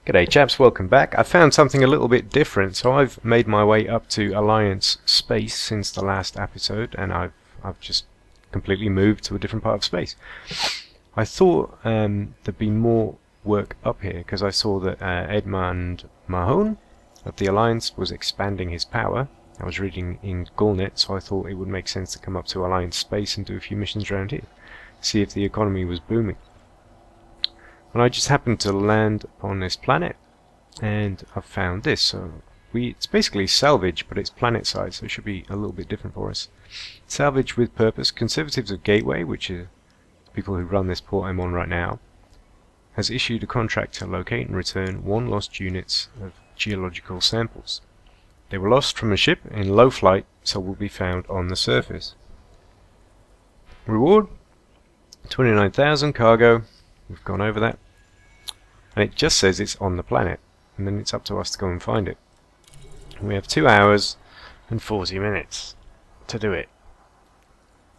G'day chaps, welcome back. I found something a little bit different, so I've made my way up to Alliance space since the last episode, and I've just completely moved to a different part of space. I thought there'd be more work up here, because I saw that Edmund Mahone of the Alliance was expanding his power. I was reading in Gulnet, so I thought it would make sense to come up to Alliance space and do a few missions around here, see if the economy was booming. And I just happened to land on this planet, and I've found this. So it's basically salvage, but it's planet size, so it should be a little bit different for us. Salvage with purpose. Conservatives of Gateway, which are the people who run this port I'm on right now, has issued a contract to locate and return 1 lost units of geological samples. They were lost from a ship in low flight, so will be found on the surface. Reward 29,000 cargo. We've gone over that, and it just says it's on the planet, and then it's up to us to go and find it. And we have 2 hours and 40 minutes to do it.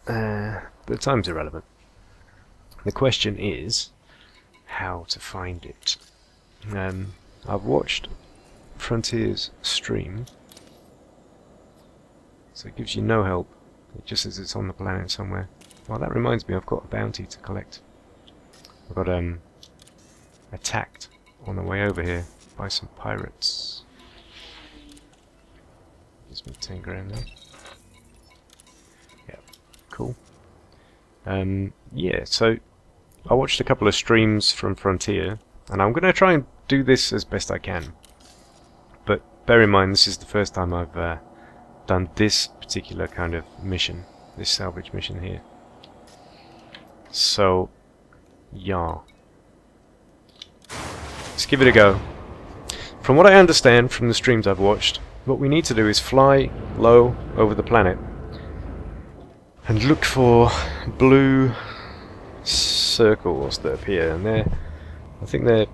The time's irrelevant. The question is how to find it. I've watched Frontier's stream, so it gives you no help. It just says it's on the planet somewhere. Well, that reminds me, I've got a bounty to collect. I got attacked on the way over here by some pirates. Gives me 10 grand there. Yeah, cool. Yeah, so I watched a couple of streams from Frontier, and I'm going to try and do this as best I can. But bear in mind, this is the first time I've done this particular kind of mission, this salvage mission here. So yeah, let's give it a go. From what I understand from the streams I've watched, what we need to do is fly low over the planet and look for blue circles that appear, and I think they're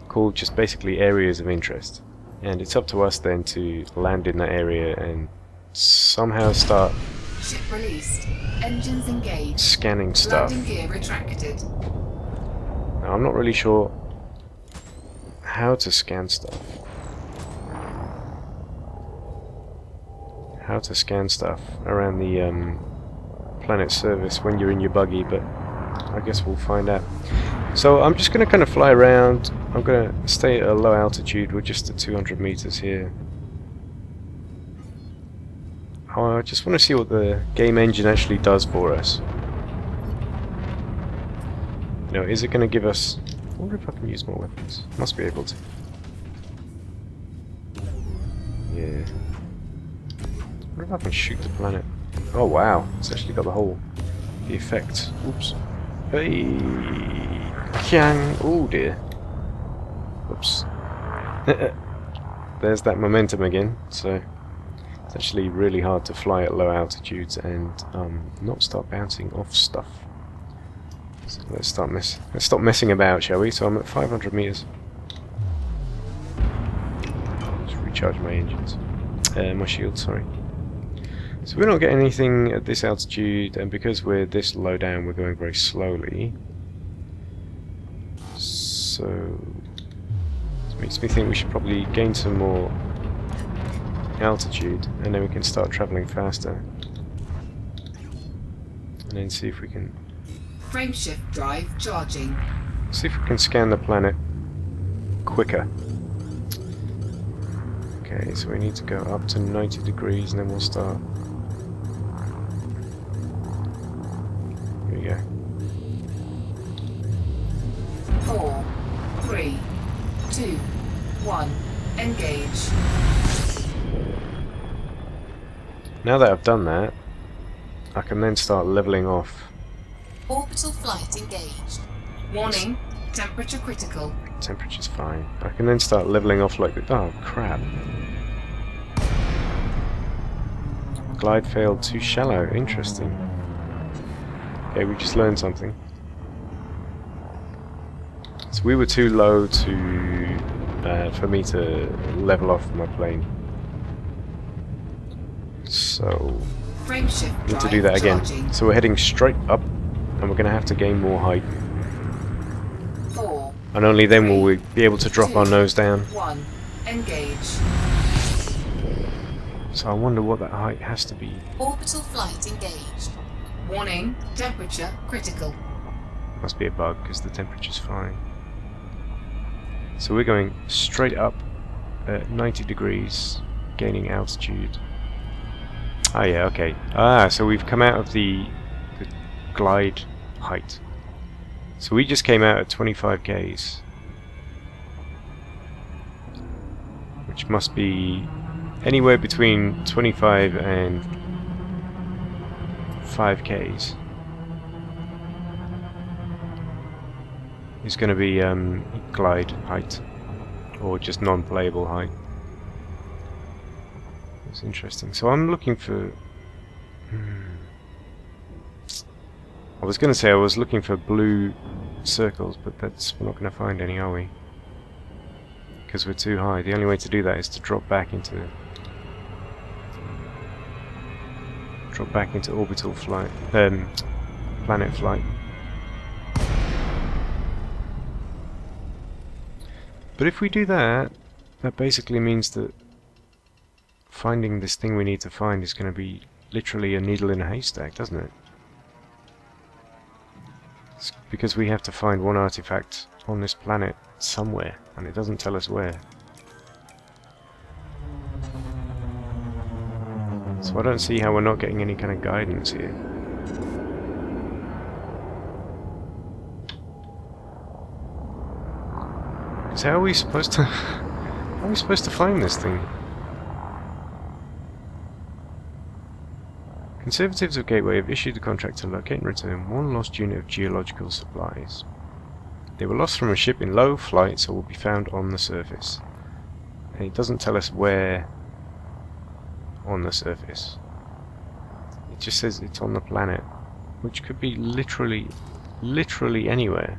called just basically areas of interest, and it's up to us then to land in that area and somehow start ship released, engines engaged, scanning stuff. landing gear retracted. Now, I'm not really sure how to scan stuff. How to scan stuff around the planet surface when you're in your buggy, but I guess we'll find out. So I'm just going to kind of fly around. I'm going to stay at a low altitude. We're just at 200 meters here. I just want to see what the game engine actually does for us. You know, is it going to give us... I wonder if I can use more weapons. Must be able to. Yeah. I wonder if I can shoot the planet. Oh wow, it's actually got the effect. Oops. Hey! Kyang! Oh dear. Oops. There's that momentum again, so... It's actually really hard to fly at low altitudes and not start bouncing off stuff. So let's stop messing about, shall we? So I'm at 500 meters. Just recharge my engines, my shield. Sorry. So we're not getting anything at this altitude, and because we're this low down, we're going very slowly. So it makes me think we should probably gain some more altitude, and then we can start travelling faster, and then see if we can Frameshift drive charging. see if we can scan the planet quicker. Okay, so we need to go up to 90 degrees and then we'll start. Here we go. 4, 3, 2, 1, engage. Now that I've done that, I can then start leveling off. Orbital flight engaged. Warning, temperature critical. Temperature's fine. I can then start leveling off like this. Oh crap. Glide failed too shallow. Interesting. Okay, we just learned something. So we were too low for me to level off my plane. So we need to do that again. So we're heading straight up, and we're going to have to gain more height. 4, And only then will we be able to drop our nose down. 1. Engage. So I wonder what that height has to be. Orbital flight engaged. Warning, temperature critical. Must be a bug because the temperature's fine. So we're going straight up at 90 degrees, gaining altitude. Ah yeah, okay. Ah, so we've come out of the glide height. So we just came out at 25 Ks. Which must be anywhere between 25 and 5 Ks. Is going to be glide height, or just non-playable height. That's interesting. So I'm looking for... I was going to say I was looking for blue circles, but we're not going to find any, are we? Because we're too high. The only way to do that is to drop back into orbital flight, planet flight. But if we do that, that basically means that finding this thing we need to find is going to be literally a needle in a haystack, doesn't it? It's because we have to find one artifact on this planet somewhere, and it doesn't tell us where. So I don't see how we're not getting any kind of guidance here. Because how are we supposed to find this thing? Conservatives of Gateway have issued a contract to locate and return one lost unit of geological supplies. They were lost from a ship in low flight, so will be found on the surface. And it doesn't tell us where on the surface. It just says it's on the planet, which could be literally anywhere.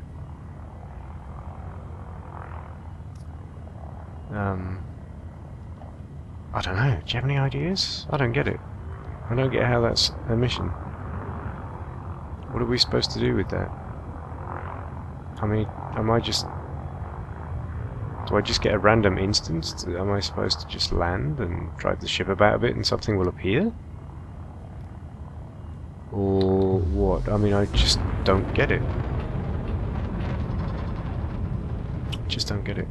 I don't know. Do you have any ideas? I don't get it. I don't get how that's a mission. What are we supposed to do with that? I mean, do I just get a random instance? Am I supposed to just land and drive the ship about a bit and something will appear? Or what? I mean, I just don't get it. Just don't get it.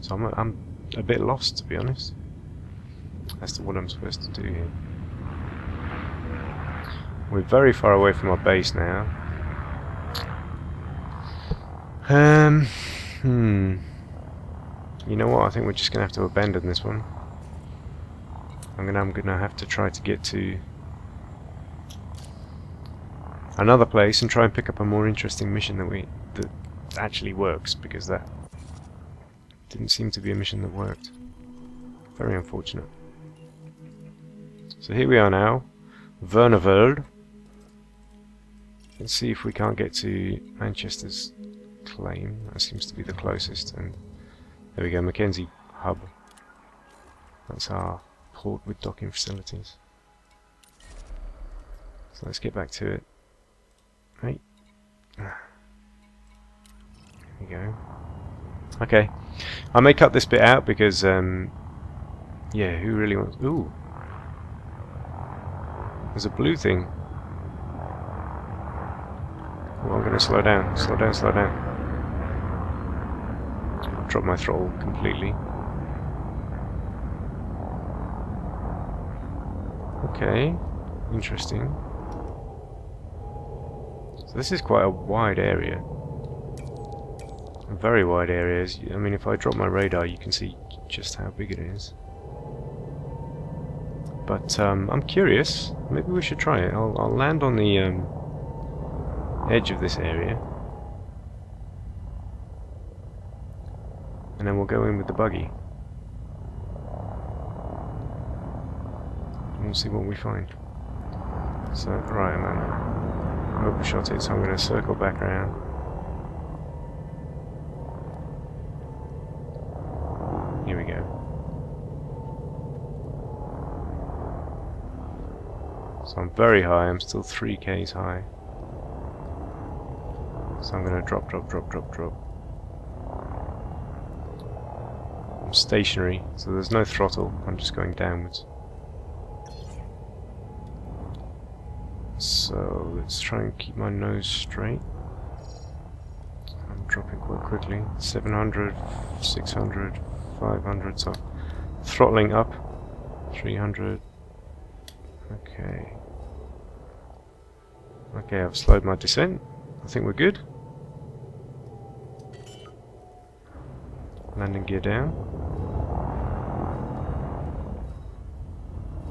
So I'm a bit lost, to be honest, as to what I'm supposed to do here. We're very far away from our base now. You know what? I think we're just gonna have to abandon this one. I'm gonna have to try to get to another place and try and pick up a more interesting mission that actually works, because that didn't seem to be a mission that worked. Very unfortunate. So here we are now, Verneveld. Let's see if we can't get to Manchester's claim. That seems to be the closest. And there we go, Mackenzie Hub. That's our port with docking facilities. So let's get back to it. Right. There we go. Okay. I may cut this bit out because, yeah, who really wants... Ooh. There's a blue thing. Oh, I'm going to slow down. Slow down, slow down. Drop my throttle completely. Okay. Interesting. So this is quite a wide area. A very wide area. I mean, if I drop my radar, you can see just how big it is. But I'm curious. Maybe we should try it. I'll land on the edge of this area, and then we'll go in with the buggy, and we'll see what we find. So, right, I'm overshot it, so I'm going to circle back around. Here we go. So I'm very high, I'm still 3 Ks high. So I'm going to drop. I'm stationary, so there's no throttle. I'm just going downwards. So let's try and keep my nose straight. I'm dropping quite quickly. 700, 600, 500, so throttling up. 300. Okay. Okay, I've slowed my descent. I think we're good. Landing gear down.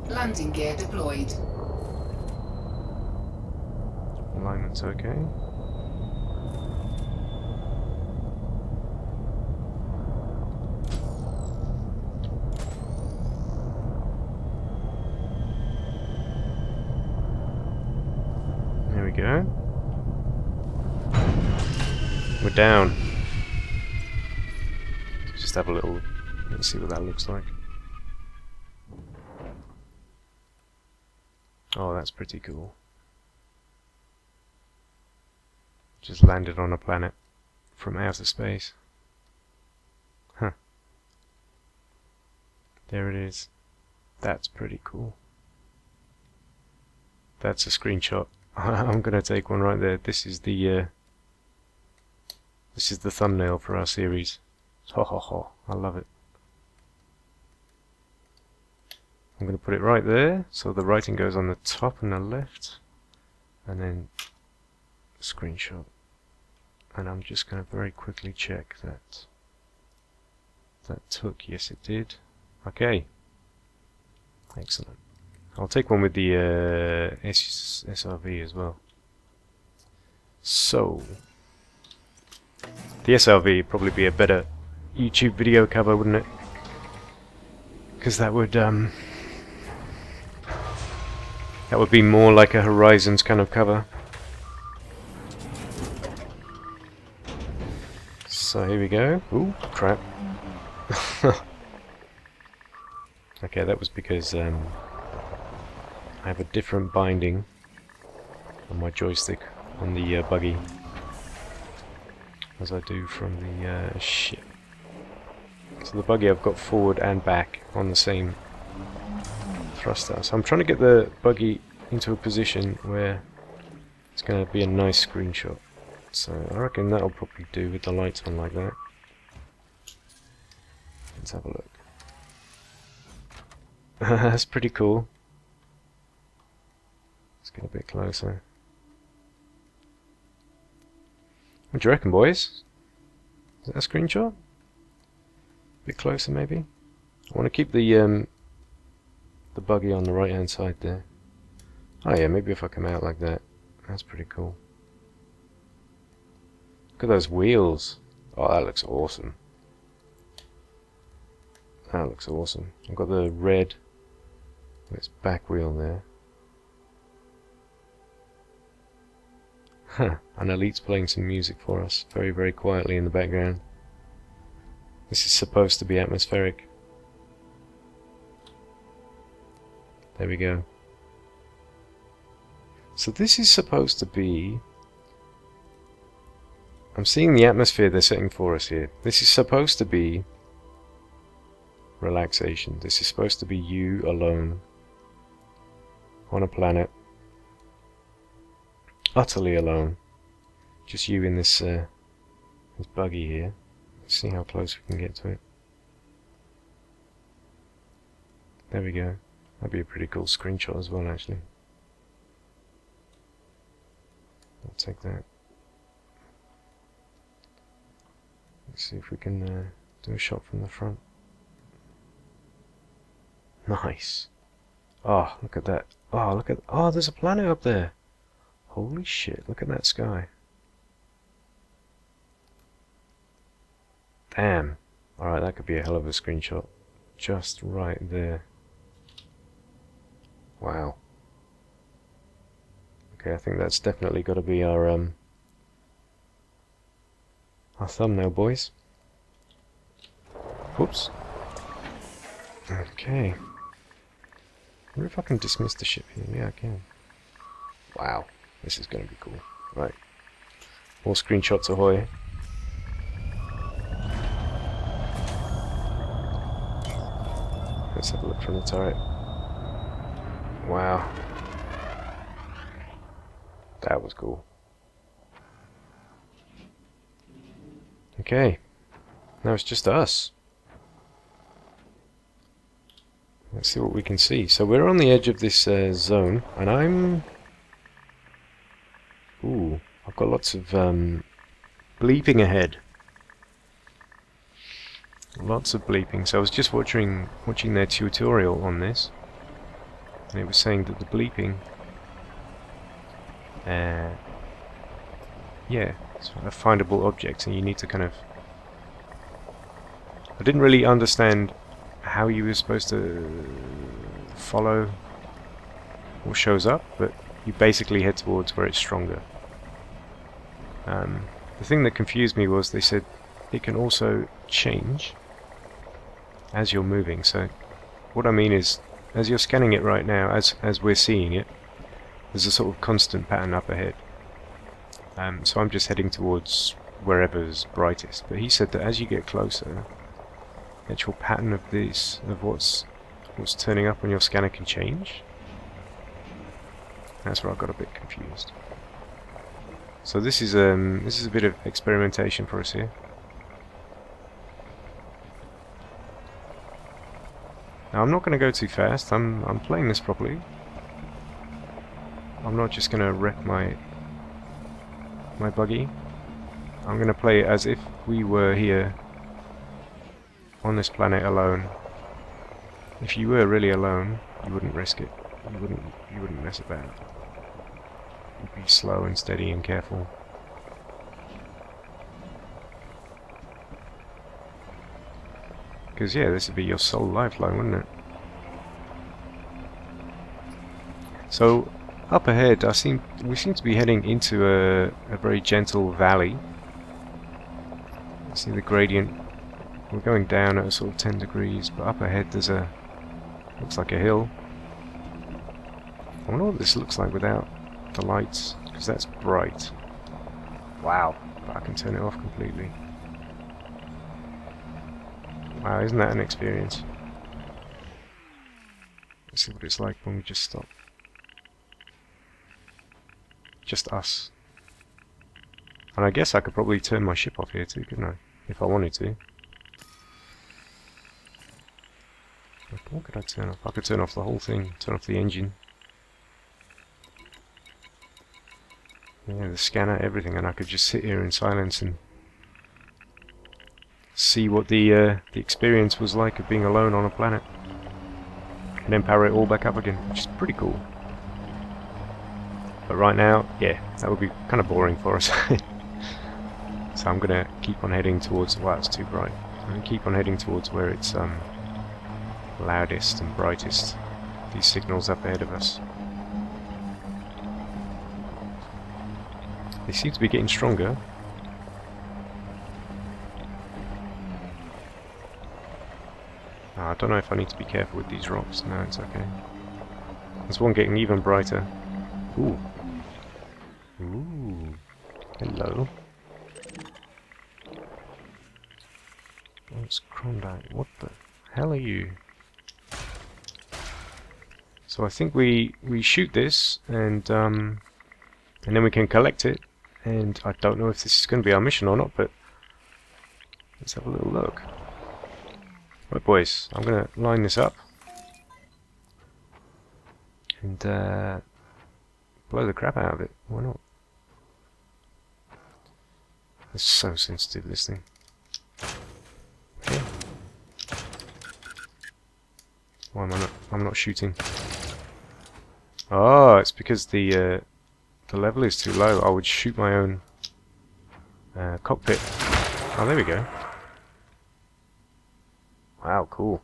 Landing gear deployed. Alignment's okay. There we go. We're down. Just have a little... Let's see what that looks like. Oh, that's pretty cool. Just landed on a planet from outer space. Huh. There it is. That's pretty cool. That's a screenshot. I'm gonna take one right there. This is the thumbnail for our series. Ho ho ho! I love it. I'm gonna put it right there, so the writing goes on the top and the left, and then screenshot. And I'm just gonna very quickly check that that took. Yes, it did. Okay. Excellent. I'll take one with the SRV as well. So, the SRV would probably be a better YouTube video cover, wouldn't it? Because that would be more like a Horizons kind of cover. So here we go. Ooh, crap. Okay, that was because I have a different binding on my joystick on the Buggy as I do from the ship. So the Buggy I've got forward and back on the same thruster. So I'm trying to get the Buggy into a position where it's going to be a nice screenshot. So I reckon that'll probably do with the lights on like that. Let's have a look. That's pretty cool. Let's get a bit closer. What do you reckon, boys? Is that a screenshot? A bit closer, maybe? I want to keep the Buggy on the right hand side there. Oh yeah, maybe if I come out like that. That's pretty cool. Look at those wheels. Oh, that looks awesome. That looks awesome. I've got the red with its back wheel there. Huh. And Elite's playing some music for us, very, very quietly in the background. This is supposed to be atmospheric. There we go. So this is supposed to be... I'm seeing the atmosphere they're setting for us here. This is supposed to be relaxation. This is supposed to be you alone on a planet, utterly alone. Just you in this this Buggy here. Let's see how close we can get to it. There we go. That'd be a pretty cool screenshot as well, actually. I'll take that. Let's see if we can do a shot from the front. Nice. Oh, look at that. Oh, look at... Oh, there's a planet up there. Holy shit, look at that sky. Damn. Alright, that could be a hell of a screenshot. Just right there. Wow. Okay, I think that's definitely got to be our thumbnail, boys. Whoops. Okay. I wonder if I can dismiss the ship here. Yeah, I can. Wow. This is going to be cool. Right. More screenshots ahoy. Let's have a look from the turret. Wow. That was cool. Okay. Now it's just us. Let's see what we can see. So we're on the edge of this zone, and I'm... Ooh, I've got lots of bleeping ahead. Lots of bleeping. So I was just watching their tutorial on this, and it was saying that the bleeping, yeah, it's a findable object, and you need to kind of... I didn't really understand how you were supposed to follow what shows up, but you basically head towards where it's stronger. The thing that confused me was they said it can also change as you're moving. So what I mean is, as you're scanning it right now, as we're seeing it, there's a sort of constant pattern up ahead. So I'm just heading towards wherever's brightest. But he said that as you get closer, the actual pattern of this, of what's turning up on your scanner can change. That's where I got a bit confused. So this is a bit of experimentation for us here. Now I'm not going to go too fast. I'm playing this properly. I'm not just going to wreck my buggy. I'm going to play it as if we were here on this planet alone. If you were really alone, you wouldn't risk it. You wouldn't mess about. You'd be slow and steady and careful. Because yeah, this would be your sole lifeline, wouldn't it? So up ahead, we seem to be heading into a very gentle valley. See the gradient. We're going down at a sort of 10 degrees, but up ahead there's looks like a hill. I wonder what this looks like without the lights, because that's bright. Wow, but I can turn it off completely. Wow, isn't that an experience? Let's see what it's like when we just stop. Just us. And I guess I could probably turn my ship off here too, couldn't I? If I wanted to. What could I turn off? I could turn off the whole thing, turn off the engine. Yeah, the scanner, everything, and I could just sit here in silence and see what the experience was like of being alone on a planet. And then power it all back up again, which is pretty cool. But right now, yeah, that would be kind of boring for us. So I'm gonna keep on heading towards... Wow, it's too bright. I'm gonna keep on heading towards where it's loudest and brightest. These signals up ahead of us. They seem to be getting stronger. Oh, I don't know if I need to be careful with these rocks. No, it's okay. There's one getting even brighter. Ooh. Ooh. Hello. Oh, it's Klondike. What the hell are you? So I think we shoot this and then we can collect it. And I don't know if this is going to be our mission or not, but let's have a little look. Right, boys, I'm going to line this up and blow the crap out of it. Why not? It's so sensitive, this thing. Okay. Why am I not? I'm not shooting. Oh, it's because the level is too low. I would shoot my own cockpit. Oh, there we go. Wow, cool.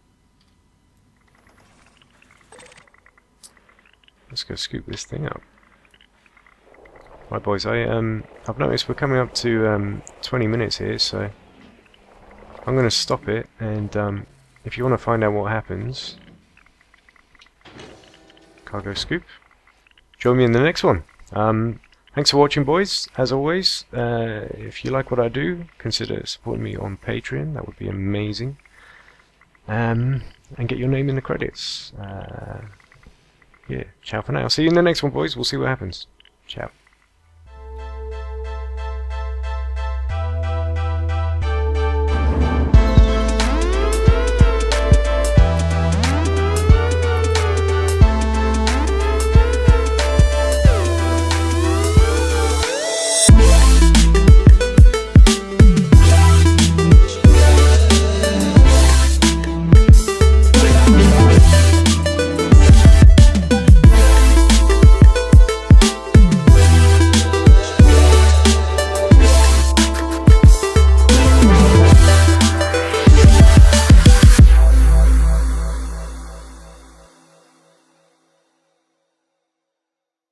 Let's go scoop this thing up. Right, boys. I've noticed we're coming up to 20 minutes here, so I'm going to stop it. And if you want to find out what happens, cargo scoop. Join me in the next one. Thanks for watching, boys. As always, if you like what I do, consider supporting me on Patreon. That would be amazing. And get your name in the credits. Yeah, ciao for now. See you in the next one, boys. We'll see what happens. Ciao.